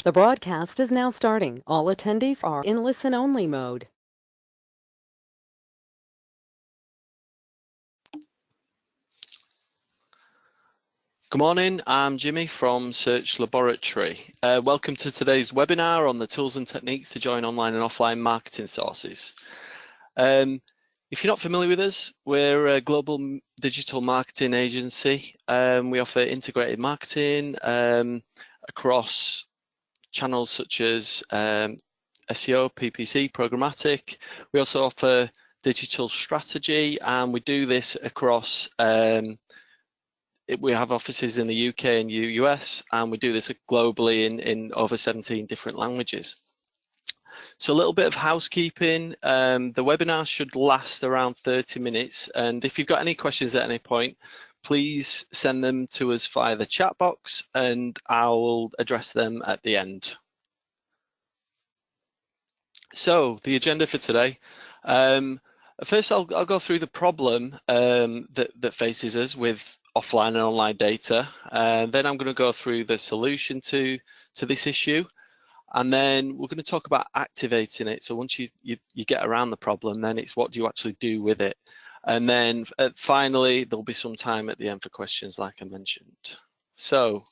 The broadcast is now starting. All attendees are in listen-only mode. Good morning, I'm Jimmy from Search Laboratory. Welcome to today's webinar on the tools and techniques to join online and offline marketing sources. If you're not familiar with us, we're a global digital marketing agency. We offer integrated marketing across channels such as SEO, PPC, programmatic. We also offer digital strategy, and we do this across we have offices in the UK and US, and we do this globally in over 17 different languages. So a little bit of housekeeping. The webinar should last around 30 minutes, and if you've got any questions at any point, please send them to us via the chat box and I'll address them at the end. So the agenda for today. First, I'll go through the problem that faces us with offline and online data. Then I'm going to go through the solution to this issue, and then we're going to talk about activating it. So once you get around the problem, then it's what do you actually do with it, and then finally there'll be some time at the end for questions, like I mentioned. So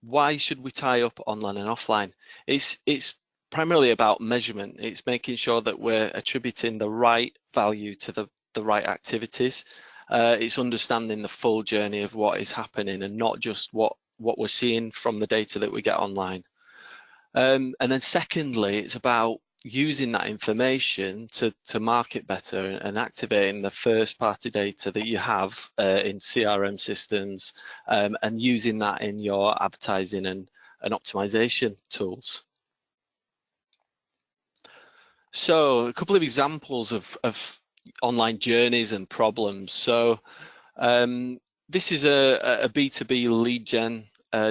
why should we tie up online and offline? It's primarily about measurement. It's making sure that we're attributing the right value to the right activities. It's understanding the full journey of what is happening and not just what we're seeing from the data that we get online. And then secondly, it's about using that information to market better and activating the first party data that you have in CRM systems, and using that in your advertising and optimization tools. So a couple of examples of online journeys and problems. So this is a B2B lead gen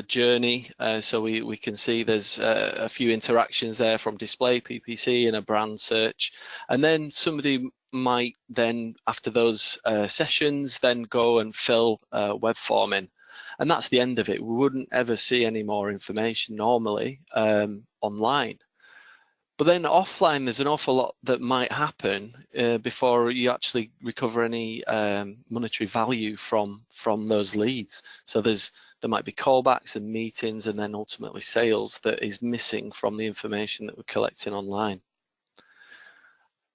journey. So we can see there's a few interactions there from display, PPC, and a brand search. And then somebody might then, after those sessions, then go and fill web form in. And that's the end of it. We wouldn't ever see any more information normally online. But then offline, there's an awful lot that might happen before you actually recover any monetary value from those leads. So there might be callbacks and meetings, and then ultimately sales that is missing from the information that we're collecting online.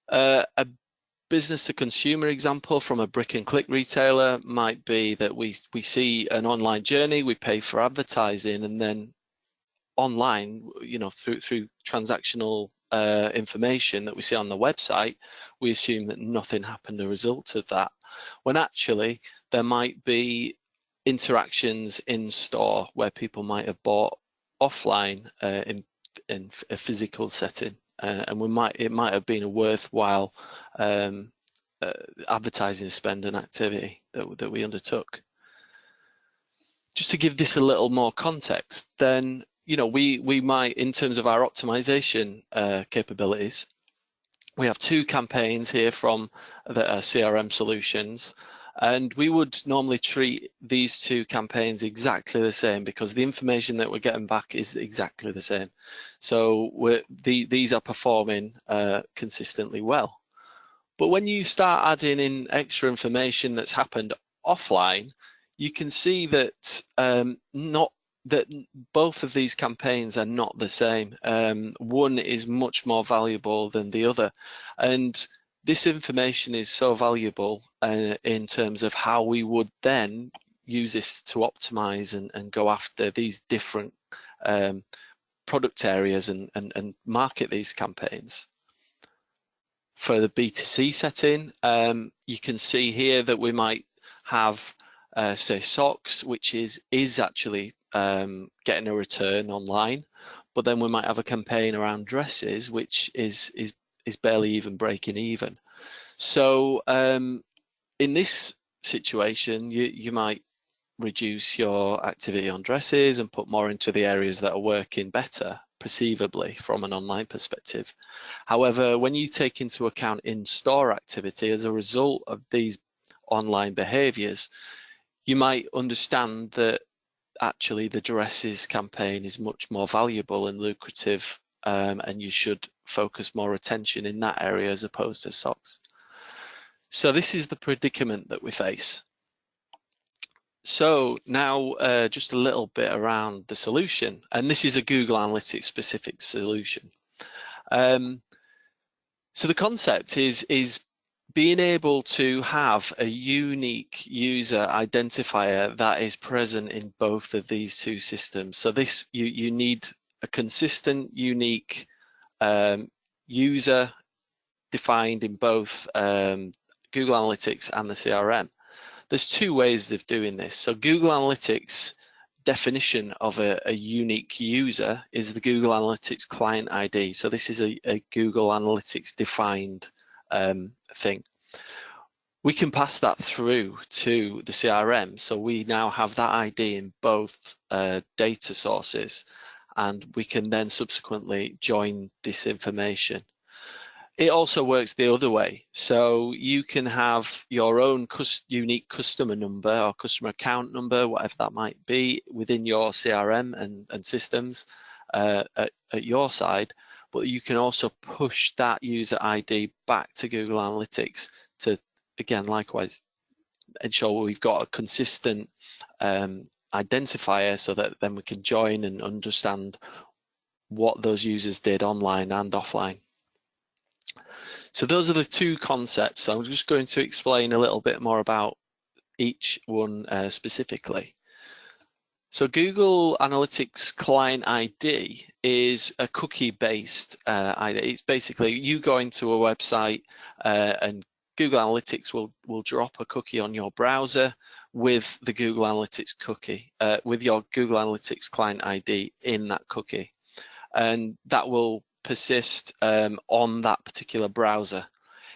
A business to consumer example from a brick and click retailer might be that we see an online journey, we pay for advertising, and then online, through transactional information that we see on the website, we assume that nothing happened as a result of that, when actually there might be interactions in store where people might have bought offline in a physical setting, and it might have been a worthwhile advertising spend and activity that we undertook. Just to give this a little more context, then we might, in terms of our optimization capabilities, we have two campaigns here from the CRM solutions, and we would normally treat these two campaigns exactly the same because the information that we're getting back is exactly the same. So these are performing consistently well. But when you start adding in extra information that's happened offline, you can see that that both of these campaigns are not the same. One is much more valuable than the other, and this information is so valuable in terms of how we would then use this to optimize and go after these different product areas and market these campaigns. For the B2C setting, you can see here that we might have say socks, which is actually getting a return online, but then we might have a campaign around dresses, which is barely even breaking even. So in this situation, you might reduce your activity on dresses and put more into the areas that are working better, perceivably, from an online perspective. However, when you take into account in-store activity as a result of these online behaviors, you might understand that actually the dresses campaign is much more valuable and lucrative, and you should focus more attention in that area as opposed to socks. So this is the predicament that we face. So now just a little bit around the solution, and this is a Google Analytics specific solution. So the concept is being able to have a unique user identifier that is present in both of these two systems. So this you need a consistent, unique user defined in both Google Analytics and the CRM. There's two ways of doing this. So Google Analytics definition of a unique user is the Google Analytics client ID. So this is a Google Analytics defined thing. We can pass that through to the CRM. So we now have that ID in both data sources, and we can then subsequently join this information. It also works the other way. So you can have your own unique customer number or customer account number, whatever that might be, within your CRM and systems at your side, but you can also push that user ID back to Google Analytics to, again, likewise, ensure we've got a consistent identifier so that then we can join and understand what those users did online and offline. So those are the two concepts. So I'm just going to explain a little bit more about each one specifically. So Google Analytics Client ID is a cookie-based ID. It's basically you going to a website and Google Analytics will drop a cookie on your browser with the Google Analytics cookie, with your Google Analytics Client ID in that cookie. And that will persist on that particular browser.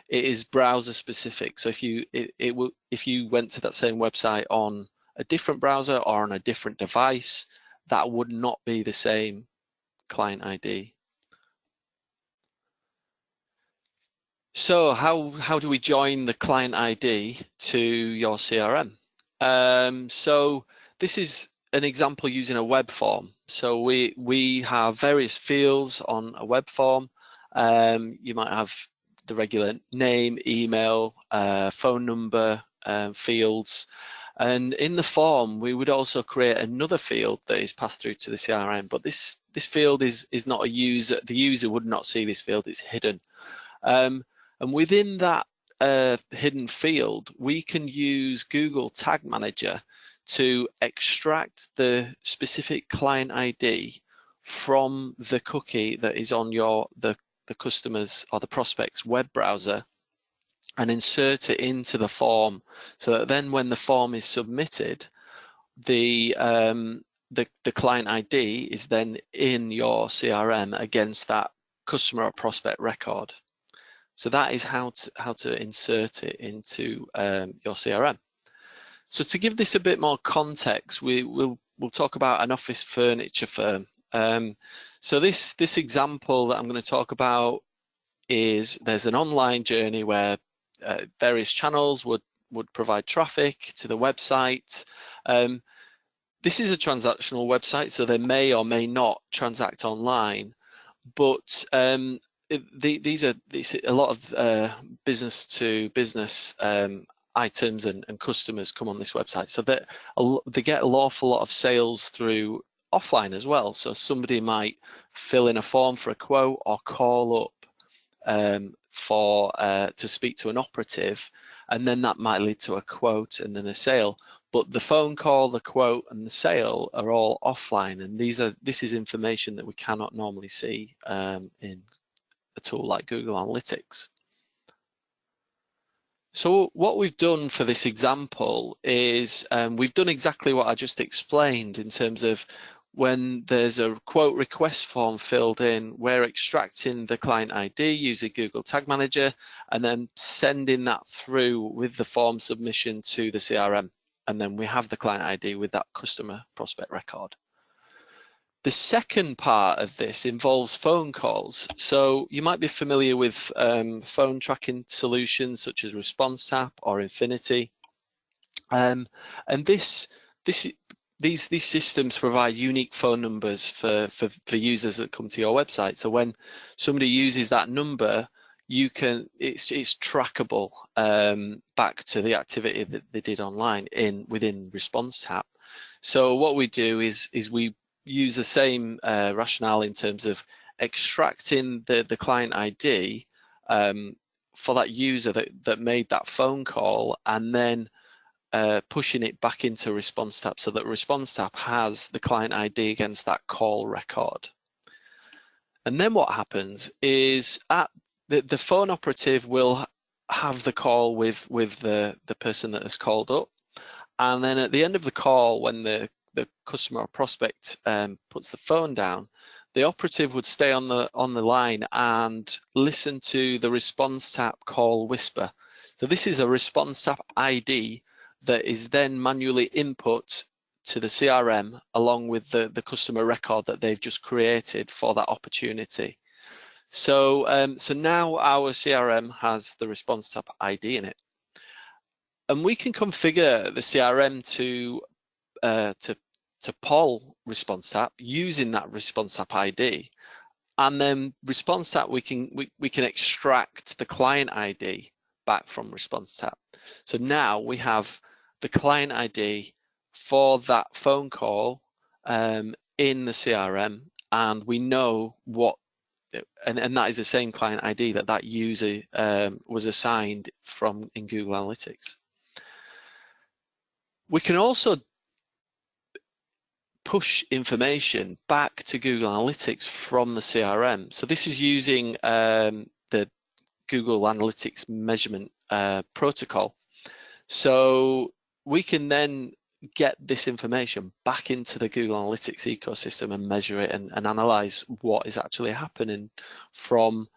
It is browser specific. So if you went to that same website on a different browser or on a different device, that would not be the same client ID. So how do we join the client ID to your CRM? So this is an example using a web form. So we have various fields on a web form. You might have the regular name, email, phone number fields. And in the form, we would also create another field that is passed through to the CRM. But this field is not a user. The user would not see this field. It's hidden. And within that hidden field, we can use Google Tag Manager to extract the specific client ID from the cookie that is on the customer's or the prospect's web browser and insert it into the form, so that then when the form is submitted, the client ID is then in your CRM against that customer or prospect record. So that is how to insert it into your CRM. So to give this a bit more context, we'll talk about an office furniture firm. So this example that I'm going to talk about is there's an online journey where various channels would provide traffic to the website. This is a transactional website, so they may or may not transact online, but these are a lot of business to business items and customers come on this website, so that they get an awful lot of sales through offline as well. So somebody might fill in a form for a quote or call up to speak to an operative, and then that might lead to a quote and then a sale. But the phone call, the quote, and the sale are all offline, and this is information that we cannot normally see in a tool like Google Analytics. So what we've done for this example is we've done exactly what I just explained in terms of when there's a quote request form filled in, we're extracting the client ID using Google Tag Manager and then sending that through with the form submission to the CRM. And then we have the client ID with that customer prospect record. The second part of this involves phone calls. So you might be familiar with phone tracking solutions such as ResponseTap or Infinity. And this these systems provide unique phone numbers for users that come to your website. So when somebody uses that number, you can it's trackable back to the activity that they did online within Response Tap. So what we do is we use the same rationale in terms of extracting the client ID for that user that made that phone call, and then pushing it back into Response Tap so that Response Tap has the client ID against that call record. And then what happens is the phone operative will have the call with the person that has called up, and then at the end of the call, when the customer or prospect puts the phone down, the operative would stay on the line and listen to the Response Tap call whisper. So this is a Response Tap ID that is then manually input to the CRM along with the customer record that they've just created for that opportunity. So so now our CRM has the Response Tap ID in it, and we can configure the CRM to poll Response Tap using that Response Tap ID, and then Response Tap we can extract the client ID back from Response Tap. So now we have the client ID for that phone call in the CRM, and we know what, and that is the same client ID that user was assigned from in Google Analytics. We can also push information back to Google Analytics from the CRM. So this is using the Google Analytics measurement protocol. So we can then get this information back into the Google Analytics ecosystem and measure it and analyze what is actually happening from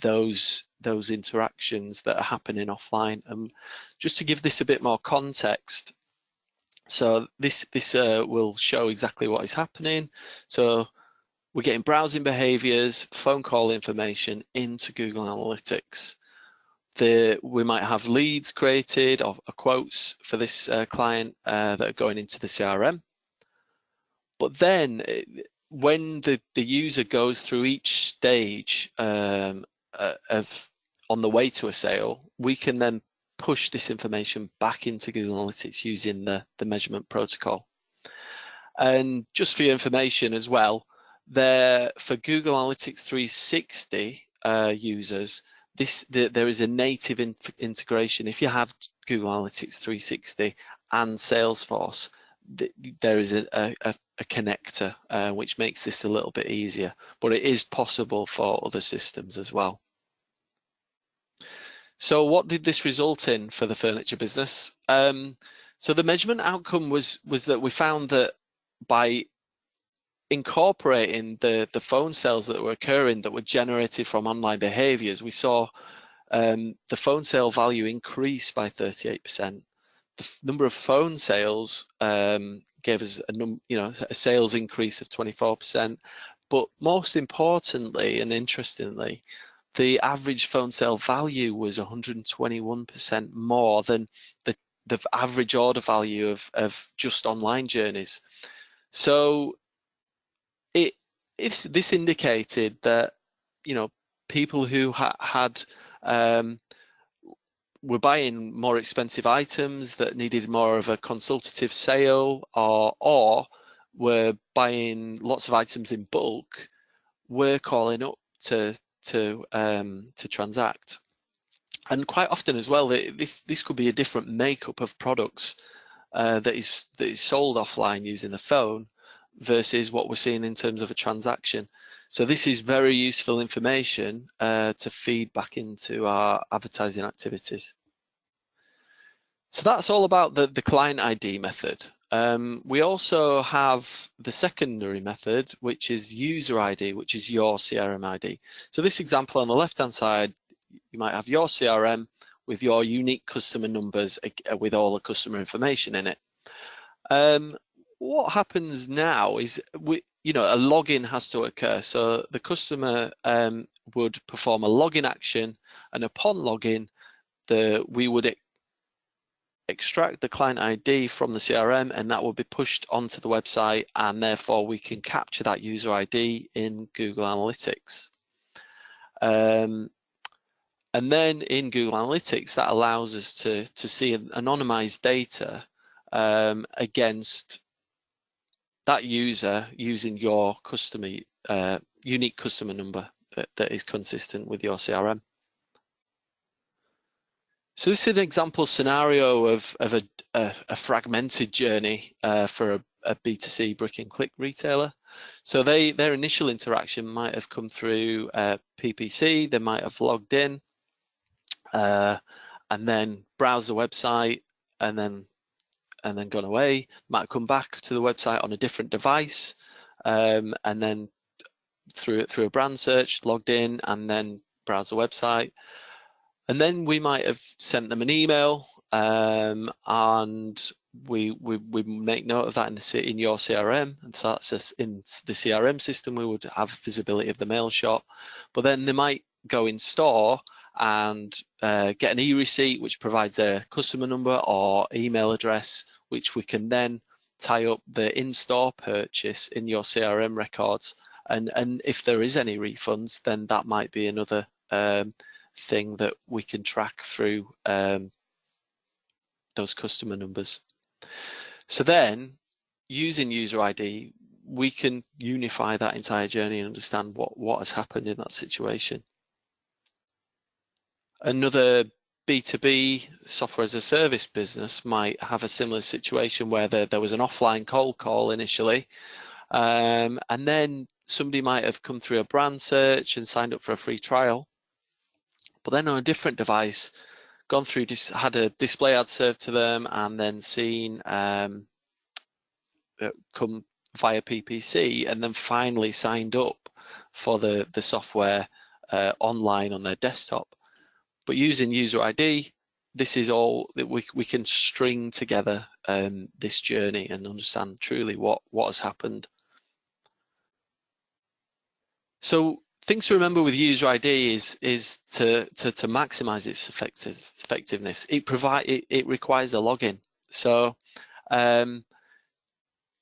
those interactions that are happening offline. Just to give this a bit more context, so this will show exactly what is happening. So we're getting browsing behaviors, phone call information into Google Analytics. We might have leads created or quotes for this client that are going into the CRM. But then when the user goes through each stage on the way to a sale, we can then push this information back into Google Analytics using the measurement protocol. And just for your information as well, for Google Analytics 360 users, there is a native integration. If you have Google Analytics 360 and Salesforce, there is a connector which makes this a little bit easier, but it is possible for other systems as well. So what did this result in for the furniture business? So the measurement outcome was that we found that by incorporating the phone sales that were occurring that were generated from online behaviors, we saw the phone sale value increase by 38%. The number of phone sales gave us a sales increase of 24%, but most importantly and interestingly, the average phone sale value was 121% more than the average order value of just online journeys. So this indicated that people who were buying more expensive items that needed more of a consultative sale, or were buying lots of items in bulk, were calling up to transact. And quite often as well, this could be a different makeup of products that is sold offline using the phone versus what we're seeing in terms of a transaction. So this is very useful information to feed back into our advertising activities. So that's all about the client ID method. We also have the secondary method, which is user ID, which is your CRM ID. So this example on the left-hand side, you might have your CRM with your unique customer numbers with all the customer information in it. What happens now is a login has to occur. So the customer would perform a login action, and upon login, we would extract the client ID from the CRM, and that will be pushed onto the website, and therefore we can capture that user ID in Google Analytics. And then in Google Analytics, that allows us to see anonymized data against that user using your customer unique customer number that is consistent with your CRM. So this is an example scenario of a fragmented journey for a B2C brick and click retailer. So their initial interaction might have come through PPC. They might have logged in and then browsed the website and then gone away. Might come back to the website on a different device and then through a brand search, logged in and then browsed the website. And then we might have sent them an email, and we make note of that in your CRM, and so that's in the CRM system. We would have visibility of the mail shot, but then they might go in store and get an e-receipt which provides their customer number or email address, which we can then tie up the in-store purchase in your CRM records. And if there is any refunds, then that might be another thing that we can track through those customer numbers. So then, using user ID, we can unify that entire journey and understand what has happened in that situation. Another B2B software as a service business might have a similar situation where there was an offline cold call initially, and then somebody might have come through a brand search and signed up for a free trial. But then on a different device, gone through, had a display ad served to them, and then seen come via PPC, and then finally signed up for the software online on their desktop. But using user ID, this is all that we can string together this journey and understand truly what has happened. So things to remember with user ID is to maximize its effectiveness. It requires a login. So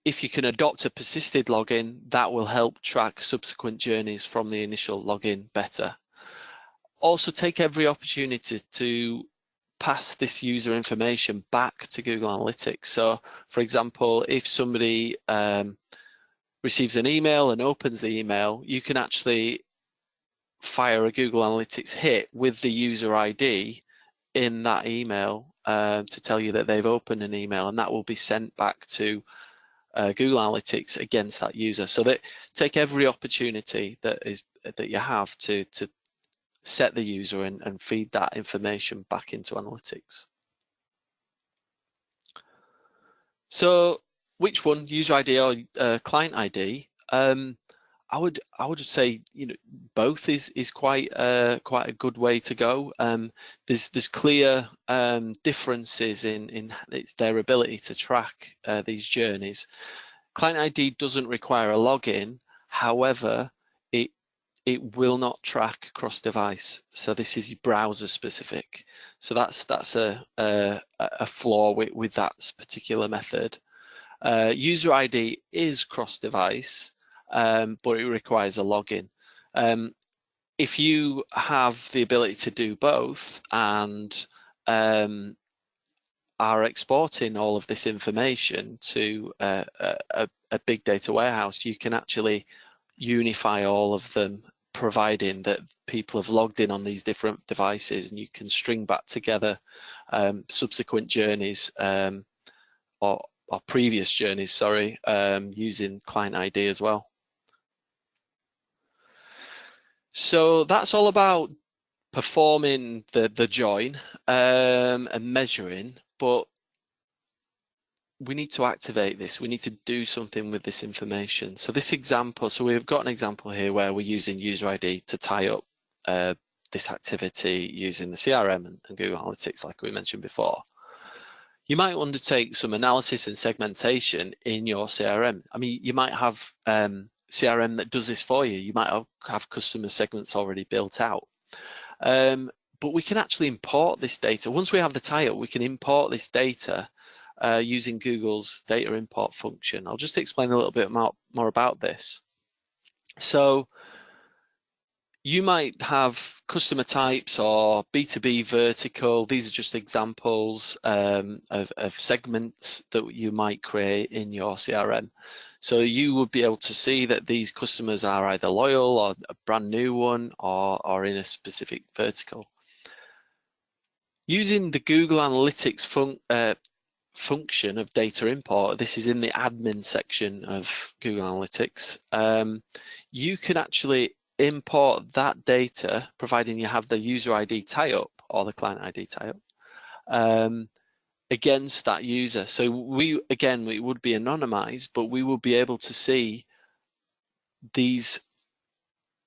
if you can adopt a persisted login, that will help track subsequent journeys from the initial login better. Also, take every opportunity to pass this user information back to Google Analytics. So, for example, if somebody receives an email and opens the email, you can actually fire a Google Analytics hit with the user ID in that email to tell you that they've opened an email, and that will be sent back to Google Analytics against that user. So that take every opportunity that you have to set the user and feed that information back into analytics. So which one, user ID or client ID? I would say, you know, both is quite a good way to go. There's clear differences in their ability to track these journeys. Client ID doesn't require a login. However, it will not track cross-device. So this is browser specific. So that's a flaw with that particular method. User ID is cross-device, but it requires a login. If you have the ability to do both and are exporting all of this information to a big data warehouse, you can actually unify all of them, providing that people have logged in on these different devices, and you can string back together subsequent journeys or previous journeys, sorry, using client ID as well. So that's all about performing the join and measuring, but we need to activate this. We need to do something with this information. So this example, so we've got an example here where we're using user ID to tie up this activity using the CRM and Google Analytics, like we mentioned before. You might undertake some analysis and segmentation in your CRM. I mean, you might have CRM that does this for you. You might have customer segments already built out. but we can actually import this data. Once we have the tie-up, we can import this data using Google's data import function. I'll just explain a little bit more about this. So you might have customer types or B2B vertical. These are just examples of segments that you might create in your CRM. So you would be able to see that these customers are either loyal or a brand new one or in a specific vertical. Using the Google Analytics function of data import, this is in the admin section of Google Analytics, you can actually import that data, providing you have the user ID tie-up or the client ID tie-up, against that user. So we would be anonymized, but we would be able to see these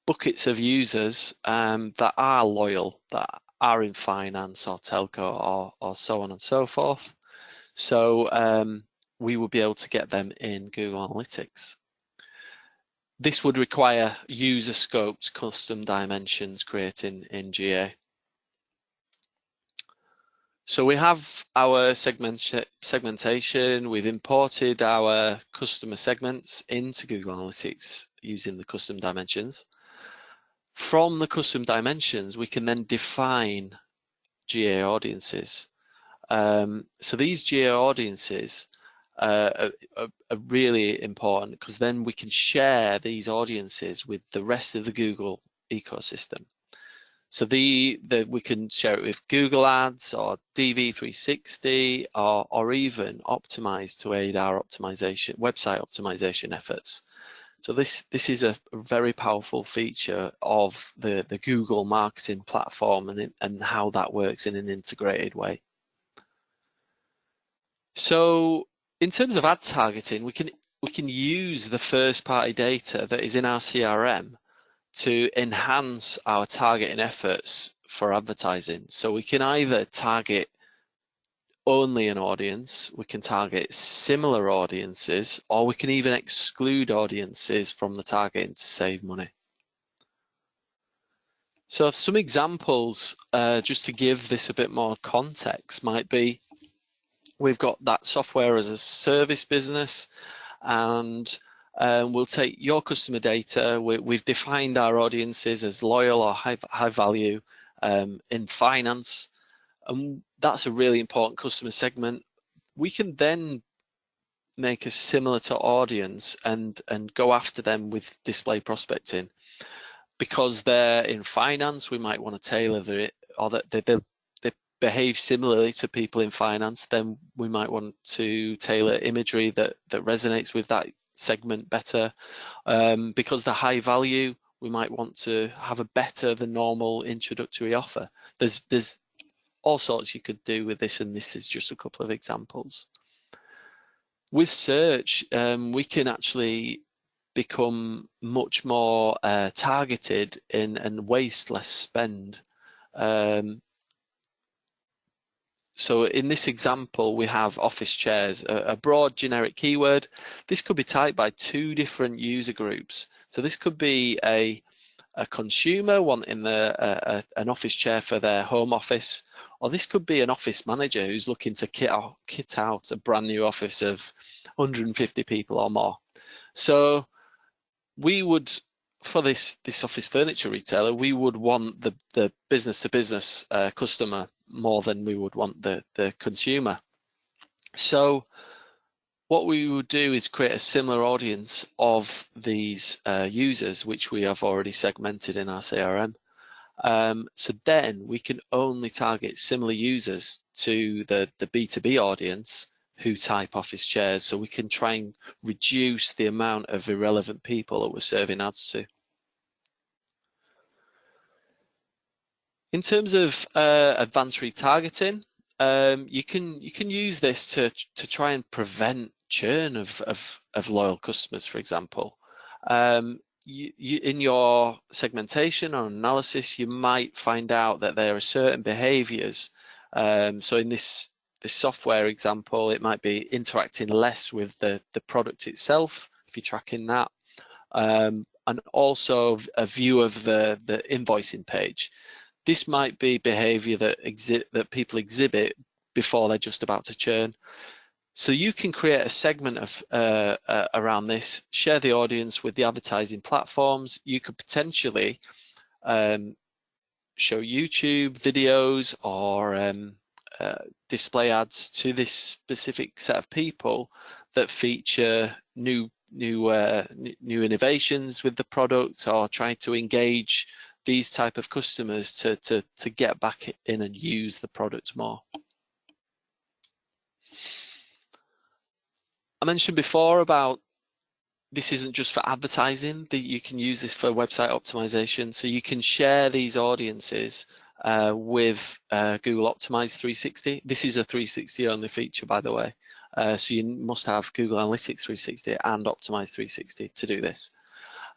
buckets of users that are loyal, that are in finance or telco or so on and so forth. So we would be able to get them in Google Analytics. This would require user scopes, custom dimensions created in GA. So we have our segmentation, we've imported our customer segments into Google Analytics using the custom dimensions. From the custom dimensions, we can then define GA audiences. So these GA audiences are really important because then we can share these audiences with the rest of the Google ecosystem. So we can share it with Google Ads or DV360 or even optimize to aid our website optimization efforts. So this is a very powerful feature of the Google marketing platform and how that works in an integrated way. So in terms of ad targeting, we can use the first party data that is in our CRM to enhance our targeting efforts for advertising. So we can either target only an audience, we can target similar audiences, or we can even exclude audiences from the targeting to save money. So some examples, just to give this a bit more context, might be we've got that software as a service business, and we'll take your customer data. We've defined our audiences as loyal or high value in finance, and that's a really important customer segment. We can then make a similar to audience and go after them with display prospecting. Because they're in finance, we might want to tailor it, or that they behave similarly to people in finance, then we might want to tailor imagery that resonates with that segment better. Because they're high value, we might want to have a better than normal introductory offer. There's all sorts you could do with this, and this is just a couple of examples. With search, we can actually become much more targeted and waste less spend. So in this example, we have office chairs, a broad generic keyword. This could be typed by two different user groups. So this could be a consumer wanting an office chair for their home office, or this could be an office manager who's looking to kit out a brand new office of 150 people or more. So we would, for this office furniture retailer, we would want the business-to-business customer more than we would want the consumer. So what we would do is create a similar audience of these users, which we have already segmented in our CRM. So then we can only target similar users to the B2B audience who type office chairs, so we can try and reduce the amount of irrelevant people that we're serving ads to. In terms of advanced retargeting, you can use this to try and prevent churn of loyal customers, for example. In your segmentation or analysis, you might find out that there are certain behaviors. So in this software example, it might be interacting less with the product itself, if you're tracking that, and also a view of the invoicing page. this might be behavior that that people exhibit before they're just about to churn. So you can create a segment of around this, share the audience with the advertising platforms. You could potentially show YouTube videos or display ads to this specific set of people that feature new innovations with the product, or try to engage these type of customers to get back in and use the product more. I mentioned before about this isn't just for advertising, that you can use this for website optimization. So you can share these audiences with Google Optimize 360. This is a 360 only feature, by the way. So you must have Google Analytics 360 and Optimize 360 to do this.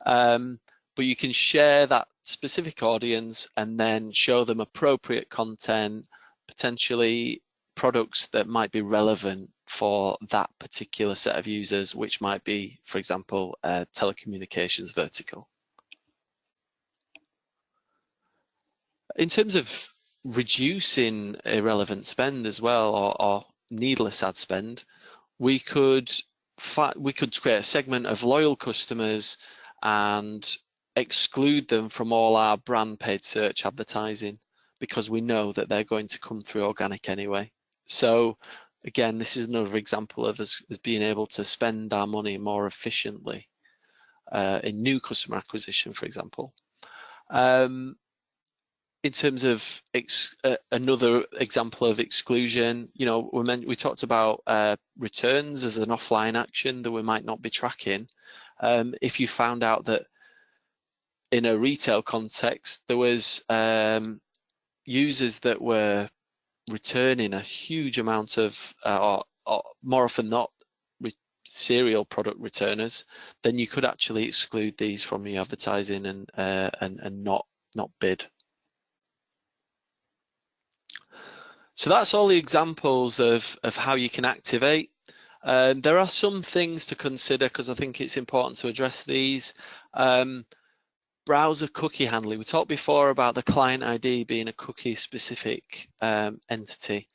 But you can share that specific audience and then show them appropriate content, potentially products that might be relevant for that particular set of users, which might be, for example, telecommunications vertical. In terms of reducing irrelevant spend as well, or needless ad spend, we could create a segment of loyal customers and exclude them from all our brand paid search advertising, because we know that they're going to come through organic anyway. So again, this is another example of us being able to spend our money more efficiently in new customer acquisition, for example. In terms of another example of exclusion, you know, we talked about returns as an offline action that we might not be tracking. If you found out that in a retail context there was users that were returning a huge amount of, or more often not, serial product returners, then you could actually exclude these from your advertising and not bid. So that's all the examples of how you can activate. There are some things to consider, because I think it's important to address these. Browser cookie handling. We talked before about the client ID being a cookie specific entity.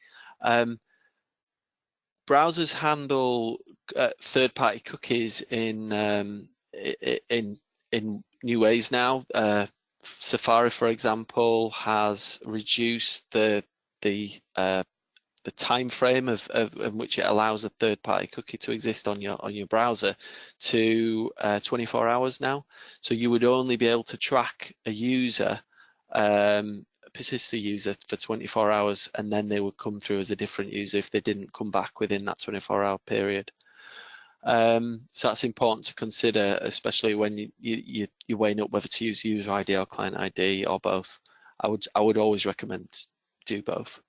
Browsers handle third-party cookies in new ways now. Safari, for example, has reduced the time frame of which it allows a third-party cookie to exist on your browser to 24 hours now. So you would only be able to track a user, persist a user for 24 hours, and then they would come through as a different user if they didn't come back within that 24-hour period. So that's important to consider, especially when you're weighing up whether to use user ID or client ID or both. I would always recommend do both.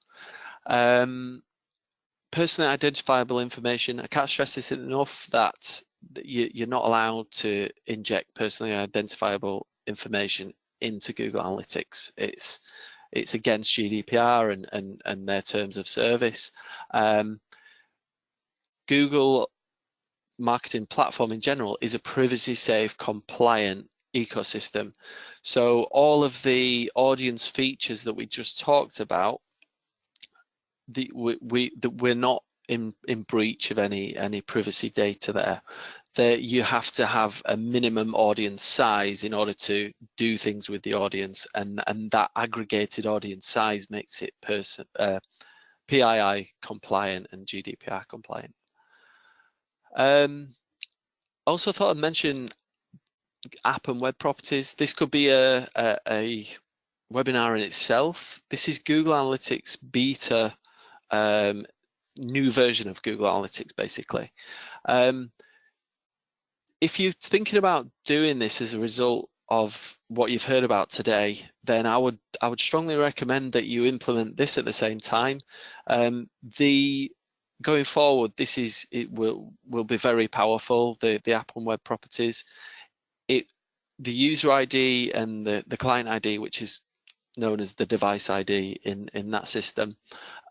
Personally identifiable information. I can't stress this enough that you're not allowed to inject personally identifiable information into Google Analytics. It's against GDPR and their terms of service. Google marketing platform in general is a privacy safe, compliant ecosystem. So all of the audience features that we just talked about, we're not in breach of any privacy data there. That you have to have a minimum audience size in order to do things with the audience, and that aggregated audience size makes it PII compliant and GDPR compliant. Also thought I'd mention app and web properties. This could be a webinar in itself. This is Google Analytics beta, new version of Google Analytics basically. If you're thinking about doing this as a result of what you've heard about today, then I would strongly recommend that you implement this at the same time. Going forward, it will be very powerful. The app and web properties, the user ID and the client ID, which is known as the device ID in that system,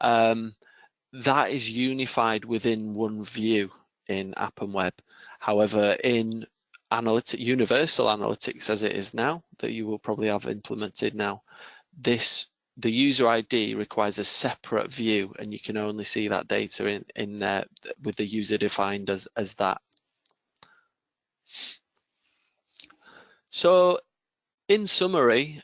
that is unified within one view in app and web. However, in universal analytics as it is now, that you will probably have implemented now, the user ID requires a separate view, and you can only see that data in there with the user defined as that. So in summary,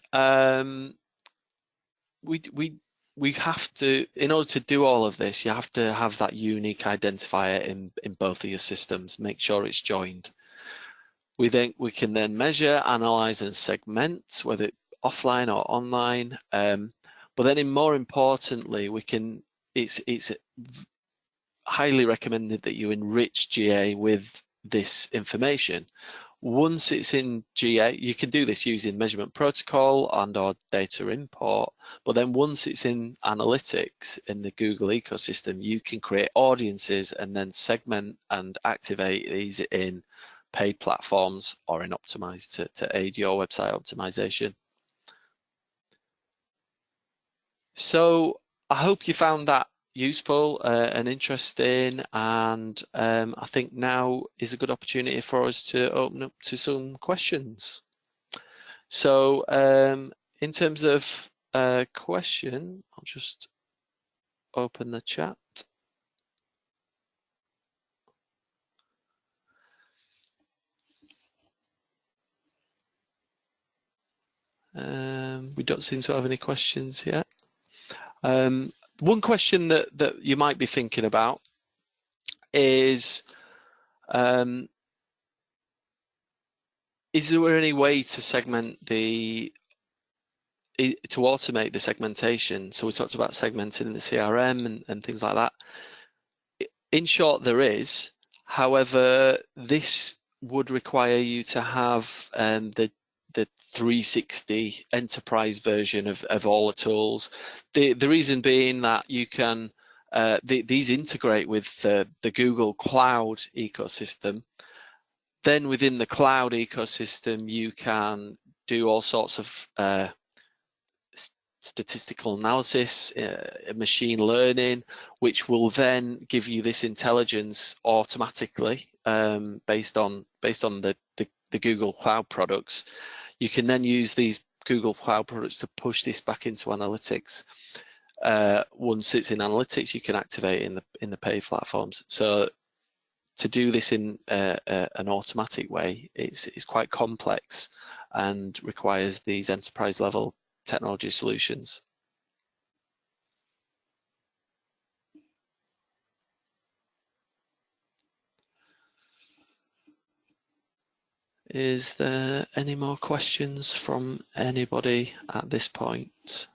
we have to, in order to do all of this, you have to have that unique identifier in both of your systems. Make sure it's joined. We can then measure, analyze, and segment, whether offline or online. But then, more importantly, it's highly recommended that you enrich GA with this information. Once it's in GA, you can do this using measurement protocol and/or data import, but then once it's in analytics in the Google ecosystem, you can create audiences and then segment and activate these in paid platforms or in Optimize to aid your website optimization. So I hope you found that useful and interesting, and I think now is a good opportunity for us to open up to some questions. So in terms of question, I'll just open the chat. We don't seem to have any questions yet. One question that you might be thinking about is there any way to segment to automate the segmentation? So we talked about segmenting in the CRM and things like that. In short, there is. However, this would require you to have the 360 enterprise version of all the tools. The reason being that you can these integrate with the Google Cloud ecosystem. Then within the cloud ecosystem, you can do all sorts of statistical analysis, machine learning, which will then give you this intelligence automatically based on the Google Cloud products. You can then use these Google Cloud products to push this back into analytics. Once it's in analytics, you can activate it in the paid platforms. So to do this in an automatic way, it's quite complex and requires these enterprise level technology solutions. Is there any more questions from anybody at this point?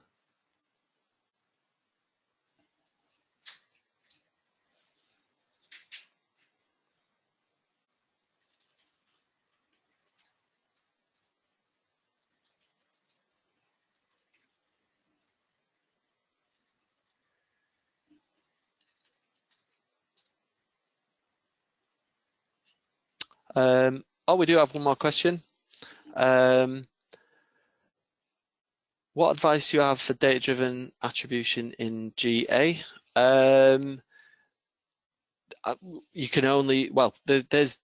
We do have one more question. What advice do you have for data-driven attribution in GA? You can only, well, there's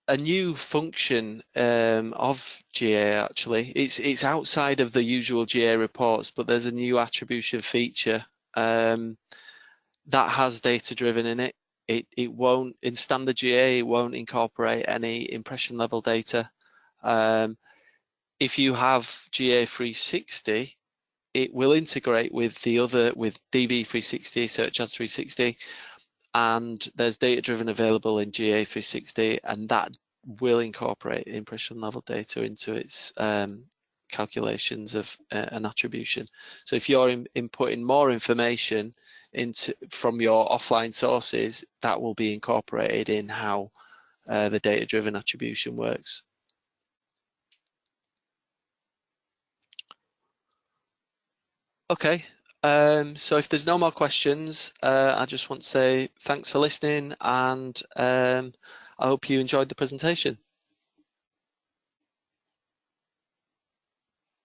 a new function of GA actually. It's outside of the usual GA reports, but there's a new attribution feature that has data-driven in it. It won't, in standard GA, it won't incorporate any impression level data. If you have GA 360, it will integrate with with DV 360, Search Ads 360, and there's data-driven available in GA 360, and that will incorporate impression level data into its calculations of an attribution. So if you're inputting more information from your offline sources, that will be incorporated in how the data-driven attribution works. Okay, so if there's no more questions, I just want to say thanks for listening, and I hope you enjoyed the presentation.